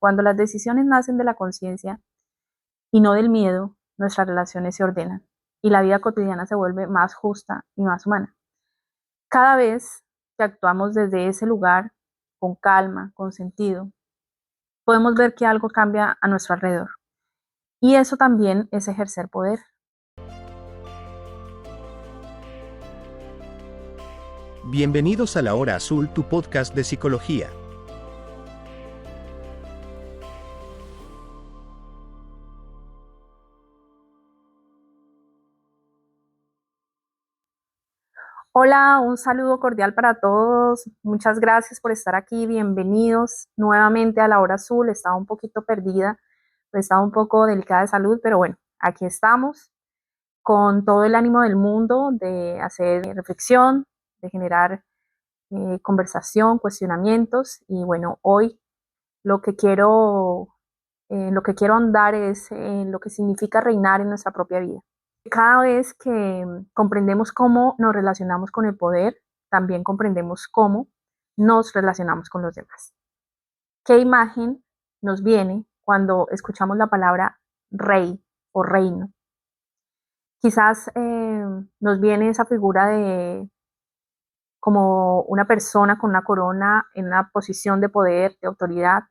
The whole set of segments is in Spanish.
Cuando las decisiones nacen de la conciencia y no del miedo, nuestras relaciones se ordenan y la vida cotidiana se vuelve más justa y más humana. Cada vez que actuamos desde ese lugar, con calma, con sentido, podemos ver que algo cambia a nuestro alrededor. Y eso también es ejercer poder. Bienvenidos a La Hora Azul, tu podcast de psicología. Hola, un saludo cordial para todos. Muchas gracias por estar aquí. Bienvenidos nuevamente a La Hora Azul. Estaba un poquito perdida, estaba un poco delicada de salud, pero bueno, aquí estamos con todo el ánimo del mundo de hacer reflexión, de generar conversación, cuestionamientos. Y bueno, hoy lo que quiero, lo que quiero andar es lo que significa reinar en nuestra propia vida. Cada vez que comprendemos cómo nos relacionamos con el poder, también comprendemos cómo nos relacionamos con los demás. ¿Qué imagen nos viene cuando escuchamos la palabra rey o reino? Quizás nos viene esa figura de como una persona con una corona en una posición de poder, de autoridad,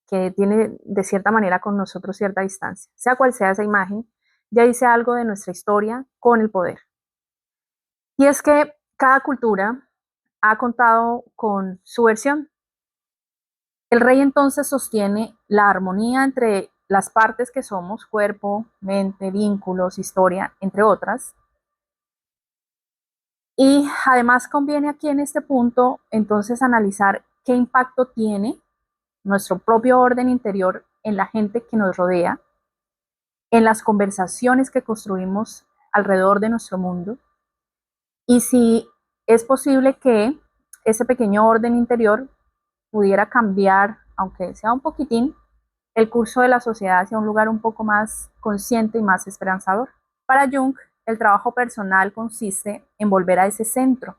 que tiene de cierta manera con nosotros cierta distancia. Sea cual sea esa imagen, ya dice algo de nuestra historia con el poder. Y es que cada cultura ha contado con su versión. El rey entonces sostiene la armonía entre las partes que somos, cuerpo, mente, vínculos, historia, entre otras. Y además conviene aquí en este punto entonces analizar qué impacto tiene nuestro propio orden interior en la gente que nos rodea, en las conversaciones que construimos alrededor de nuestro mundo, y si es posible que ese pequeño orden interior pudiera cambiar, aunque sea un poquitín, el curso de la sociedad hacia un lugar un poco más consciente y más esperanzador. Para Jung, el trabajo personal consiste en volver a ese centro,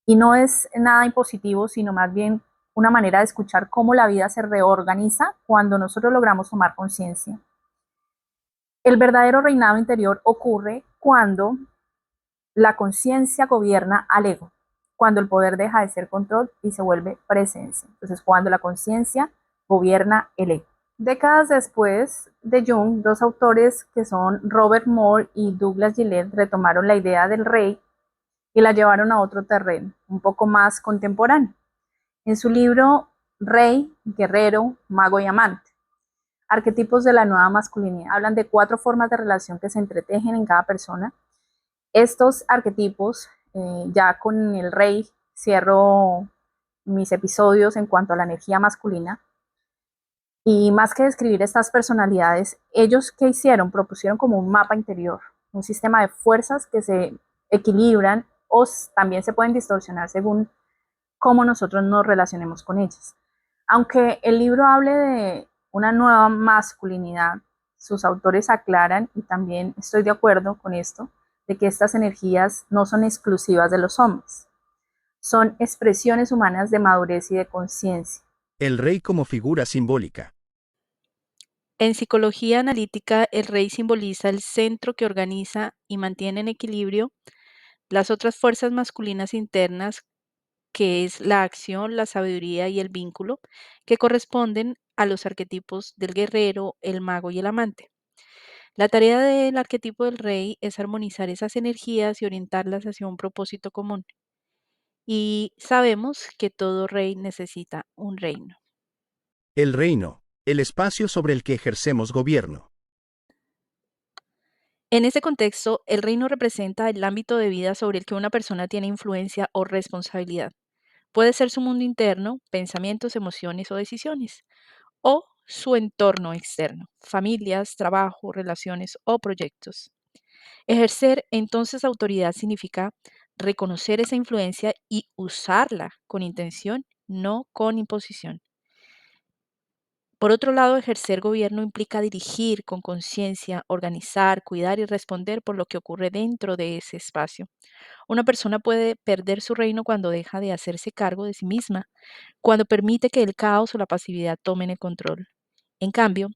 y no es nada impositivo, sino más bien una manera de escuchar cómo la vida se reorganiza cuando nosotros logramos tomar conciencia. El verdadero reinado interior ocurre cuando la conciencia gobierna al ego, cuando el poder deja de ser control y se vuelve presencia. Entonces, cuando la conciencia gobierna el ego. Décadas después de Jung, dos autores que son Robert Moore y Douglas Gillette retomaron la idea del rey y la llevaron a otro terreno, un poco más contemporáneo. En su libro Rey, Guerrero, Mago y Amante, arquetipos de la nueva masculinidad, hablan de 4 formas de relación que se entretejen en cada persona. Estos arquetipos, ya con el rey cierro mis episodios en cuanto a la energía masculina. Y más que describir estas personalidades, ellos ¿qué hicieron? Propusieron como un mapa interior, un sistema de fuerzas que se equilibran o también se pueden distorsionar según cómo nosotros nos relacionemos con ellas. Aunque el libro hable de una nueva masculinidad, sus autores aclaran, y también estoy de acuerdo con esto, de que estas energías no son exclusivas de los hombres, son expresiones humanas de madurez y de conciencia. El rey como figura simbólica. En psicología analítica, el rey simboliza el centro que organiza y mantiene en equilibrio las otras fuerzas masculinas internas, que es la acción, la sabiduría y el vínculo, que corresponden a los arquetipos del guerrero, el mago y el amante. La tarea del arquetipo del rey es armonizar esas energías y orientarlas hacia un propósito común. Y sabemos que todo rey necesita un reino. El reino, el espacio sobre el que ejercemos gobierno. En ese contexto, el reino representa el ámbito de vida sobre el que una persona tiene influencia o responsabilidad. Puede ser su mundo interno, pensamientos, emociones o decisiones, o su entorno externo, familias, trabajo, relaciones o proyectos. Ejercer entonces autoridad significa reconocer esa influencia y usarla con intención, no con imposición. Por otro lado, ejercer gobierno implica dirigir con conciencia, organizar, cuidar y responder por lo que ocurre dentro de ese espacio. Una persona puede perder su reino cuando deja de hacerse cargo de sí misma, cuando permite que el caos o la pasividad tomen el control. En cambio,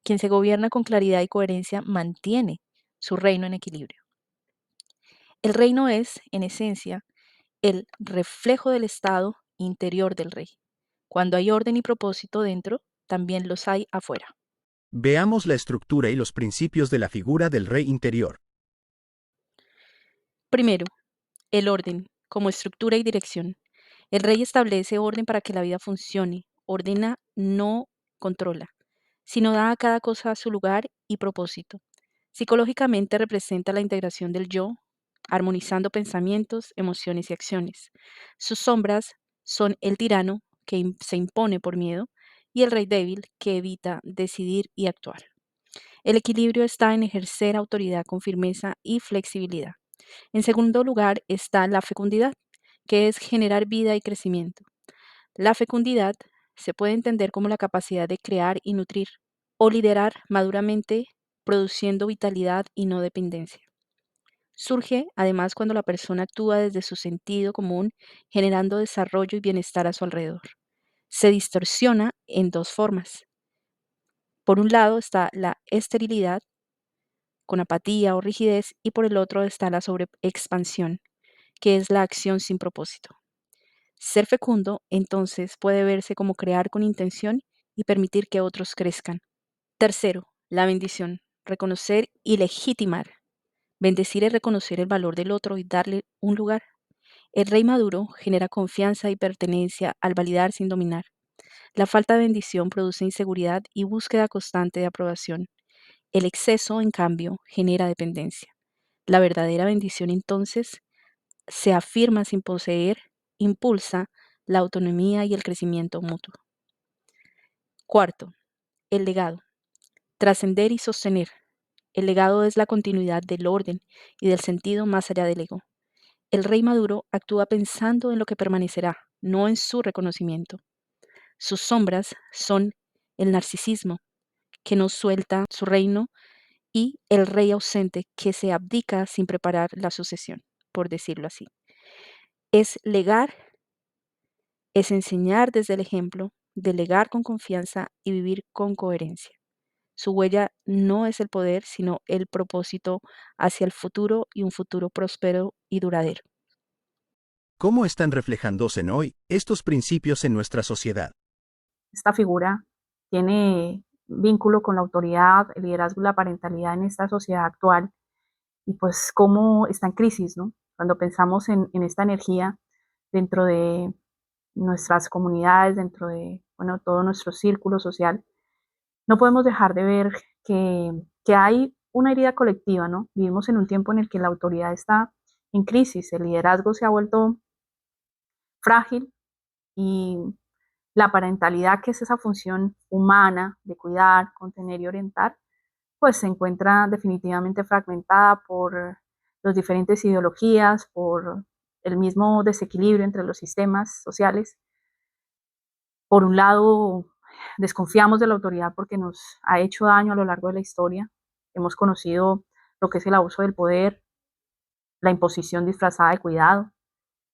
quien se gobierna con claridad y coherencia mantiene su reino en equilibrio. El reino es, en esencia, el reflejo del estado interior del rey. Cuando hay orden y propósito dentro, también los hay afuera. Veamos la estructura y los principios de la figura del rey interior. Primero, el orden, como estructura y dirección. El rey establece orden para que la vida funcione. Ordena, no controla, sino da a cada cosa su lugar y propósito. Psicológicamente representa la integración del yo, armonizando pensamientos, emociones y acciones. Sus sombras son el tirano, que se impone por miedo, y el rey débil, que evita decidir y actuar. El equilibrio está en ejercer autoridad con firmeza y flexibilidad. En segundo lugar está la fecundidad, que es generar vida y crecimiento. La fecundidad se puede entender como la capacidad de crear y nutrir, o liderar maduramente, produciendo vitalidad y no dependencia. Surge además cuando la persona actúa desde su sentido común, generando desarrollo y bienestar a su alrededor. Se distorsiona en dos formas. Por un lado está la esterilidad, con apatía o rigidez, y por el otro está la sobreexpansión, que es la acción sin propósito. Ser fecundo, entonces, puede verse como crear con intención y permitir que otros crezcan. Tercero, la bendición, reconocer y legitimar. Bendecir es reconocer el valor del otro y darle un lugar. El rey maduro genera confianza y pertenencia al validar sin dominar. La falta de bendición produce inseguridad y búsqueda constante de aprobación. El exceso, en cambio, genera dependencia. La verdadera bendición, entonces, se afirma sin poseer, impulsa la autonomía y el crecimiento mutuo. Cuarto, el legado. Trascender y sostener. El legado es la continuidad del orden y del sentido más allá del ego. El rey maduro actúa pensando en lo que permanecerá, no en su reconocimiento. Sus sombras son el narcisismo, que no suelta su reino, y el rey ausente, que se abdica sin preparar la sucesión, por decirlo así. Es legar, es enseñar desde el ejemplo, delegar con confianza y vivir con coherencia. Su huella no es el poder, sino el propósito hacia el futuro, y un futuro próspero y duradero. ¿Cómo están reflejándose en hoy estos principios en nuestra sociedad? Esta figura tiene vínculo con la autoridad, el liderazgo y la parentalidad en esta sociedad actual y pues cómo está en crisis, ¿no? Cuando pensamos en esta energía dentro de nuestras comunidades, dentro de, bueno, todo nuestro círculo social, no podemos dejar de ver que hay una herida colectiva, ¿no? Vivimos en un tiempo en el que la autoridad está en crisis, el liderazgo se ha vuelto frágil y la parentalidad, que es esa función humana de cuidar, contener y orientar, pues se encuentra definitivamente fragmentada por las diferentes ideologías, por el mismo desequilibrio entre los sistemas sociales. Por un lado, desconfiamos de la autoridad porque nos ha hecho daño a lo largo de la historia. Hemos conocido lo que es el abuso del poder, la imposición disfrazada de cuidado,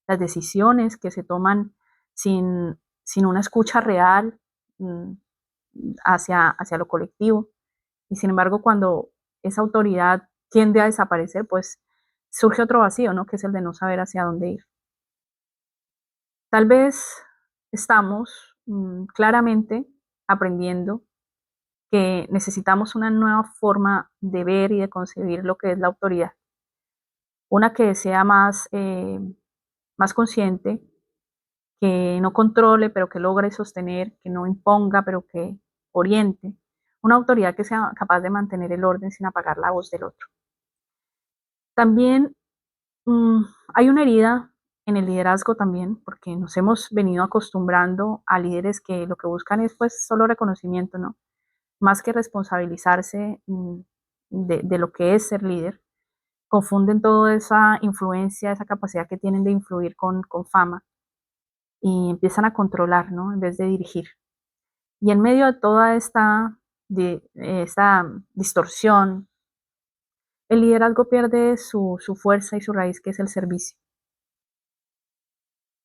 las decisiones que se toman sin una escucha real mm, hacia lo colectivo. Y sin embargo, cuando esa autoridad tiende a desaparecer, pues surge otro vacío, ¿no? Que es el de no saber hacia dónde ir. Tal vez estamos claramente aprendiendo que necesitamos una nueva forma de ver y de concebir lo que es la autoridad. Una que sea más consciente, que no controle, pero que logre sostener, que no imponga, pero que oriente. Una autoridad que sea capaz de mantener el orden sin apagar la voz del otro. También mm, hay una herida en el liderazgo también, porque nos hemos venido acostumbrando a líderes que lo que buscan es pues solo reconocimiento, ¿no? Más que responsabilizarse de lo que es ser líder. Confunden toda esa influencia, esa capacidad que tienen de influir con fama y empiezan a controlar, ¿no? En vez de dirigir. Y en medio de toda esta distorsión, el liderazgo pierde su fuerza y su raíz, que es el servicio.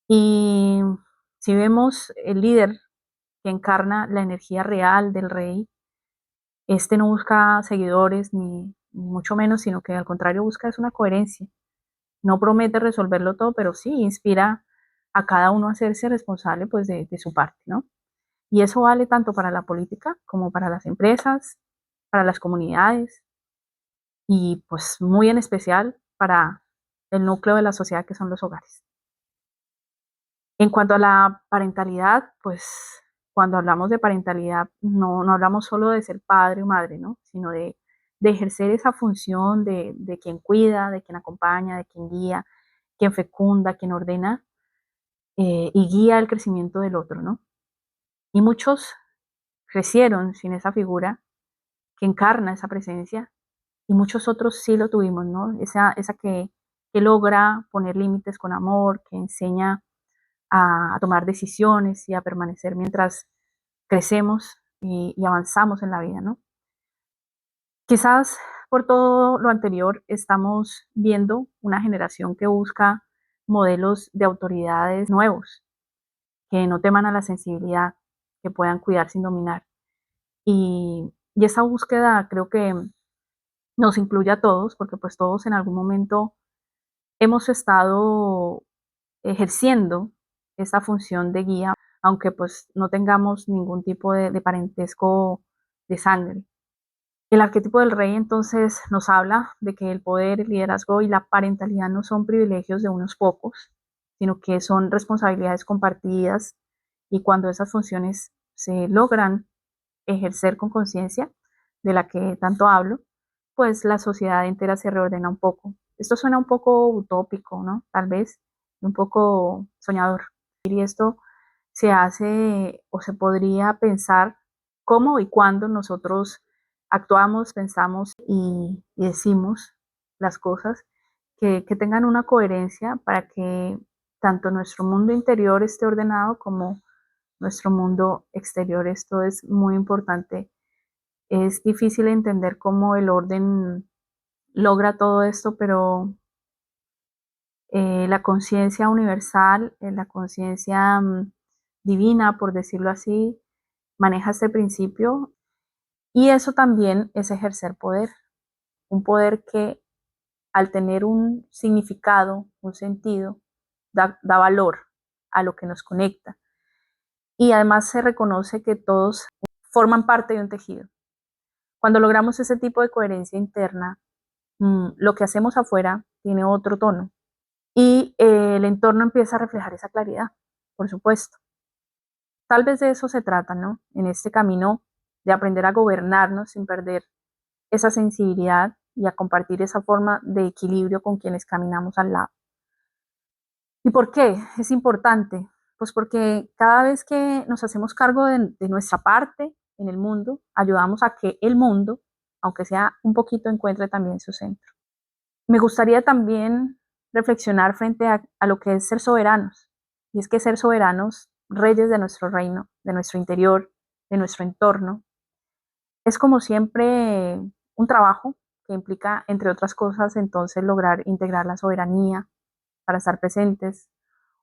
Y si vemos el líder que encarna la energía real del rey, este no busca seguidores ni mucho menos, sino que al contrario busca es una coherencia. No promete resolverlo todo, pero sí inspira a cada uno a hacerse responsable pues de su parte, ¿no? Y eso vale tanto para la política como para las empresas, para las comunidades y pues muy en especial para el núcleo de la sociedad que son los hogares. En cuanto a la parentalidad, pues cuando hablamos de parentalidad no hablamos solo de ser padre o madre, ¿no? Sino de ejercer esa función de quien cuida, de quien acompaña, de quien guía, quien fecunda, quien ordena y guía el crecimiento del otro, ¿no? Y muchos crecieron sin esa figura que encarna esa presencia y muchos otros sí lo tuvimos, ¿no? Esa que logra poner límites con amor, que enseña a tomar decisiones y a permanecer mientras crecemos y avanzamos en la vida, ¿no? Quizás por todo lo anterior estamos viendo una generación que busca modelos de autoridades nuevos, que no teman a la sensibilidad, que puedan cuidar sin dominar. Y esa búsqueda creo que nos incluye a todos, porque pues todos en algún momento hemos estado ejerciendo esa función de guía, aunque pues no tengamos ningún tipo de parentesco de sangre. El arquetipo del rey entonces nos habla de que el poder, el liderazgo y la parentalidad no son privilegios de unos pocos, sino que son responsabilidades compartidas y cuando esas funciones se logran ejercer con conciencia, de la que tanto hablo, pues la sociedad entera se reordena un poco. Esto suena un poco utópico, ¿no? Tal vez un poco soñador. Y esto se hace o se podría pensar cómo y cuándo nosotros actuamos, pensamos y decimos las cosas que tengan una coherencia para que tanto nuestro mundo interior esté ordenado como nuestro mundo exterior. Esto es muy importante. Es difícil entender cómo el orden logra todo esto, pero la conciencia universal, la conciencia divina, por decirlo así, maneja este principio y eso también es ejercer poder, un poder que al tener un significado, un sentido, da valor a lo que nos conecta y además se reconoce que todos forman parte de un tejido. Cuando logramos ese tipo de coherencia interna, lo que hacemos afuera tiene otro tono y el entorno empieza a reflejar esa claridad, por supuesto. Tal vez de eso se trata, ¿no? En este camino de aprender a gobernarnos sin perder esa sensibilidad y a compartir esa forma de equilibrio con quienes caminamos al lado. ¿Y por qué es importante? Pues porque cada vez que nos hacemos cargo de nuestra parte en el mundo, ayudamos a que el mundo, aunque sea un poquito, encuentre también su centro. Me gustaría también reflexionar frente a lo que es ser soberanos. Y es que ser soberanos, reyes de nuestro reino, de nuestro interior, de nuestro entorno, es como siempre un trabajo que implica, entre otras cosas, entonces lograr integrar la soberanía para estar presentes,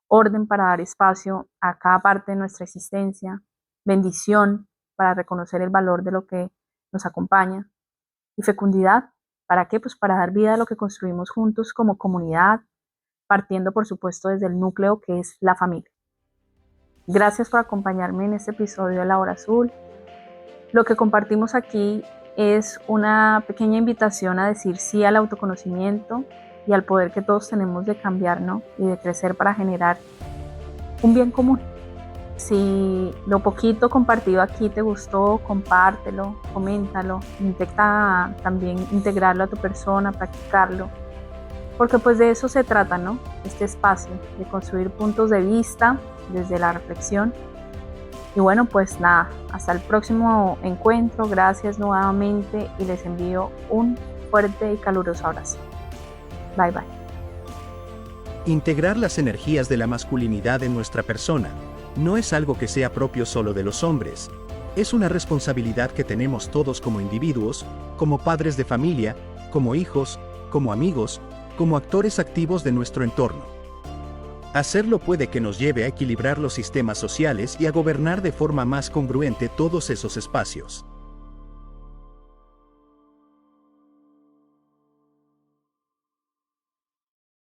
orden para dar espacio a cada parte de nuestra existencia, bendición para reconocer el valor de lo que nos acompaña y fecundidad. ¿Para qué? Pues para dar vida a lo que construimos juntos como comunidad, partiendo por supuesto desde el núcleo que es la familia. Gracias por acompañarme en este episodio de La Hora Azul. Lo que compartimos aquí es una pequeña invitación a decir sí al autoconocimiento y al poder que todos tenemos de cambiar, ¿no? Y de crecer para generar un bien común. Si lo poquito compartido aquí te gustó, compártelo, coméntalo, intenta también integrarlo a tu persona, practicarlo, porque pues de eso se trata, ¿no? Este espacio, de construir puntos de vista desde la reflexión. Y bueno, pues nada, hasta el próximo encuentro, gracias nuevamente y les envío un fuerte y caluroso abrazo. Bye bye. Integrar las energías de la masculinidad en nuestra persona no es algo que sea propio solo de los hombres, Es una responsabilidad que tenemos todos como individuos, como padres de familia, como hijos, como amigos, como actores activos de nuestro entorno. Hacerlo puede que nos lleve a equilibrar los sistemas sociales y a gobernar de forma más congruente todos esos espacios.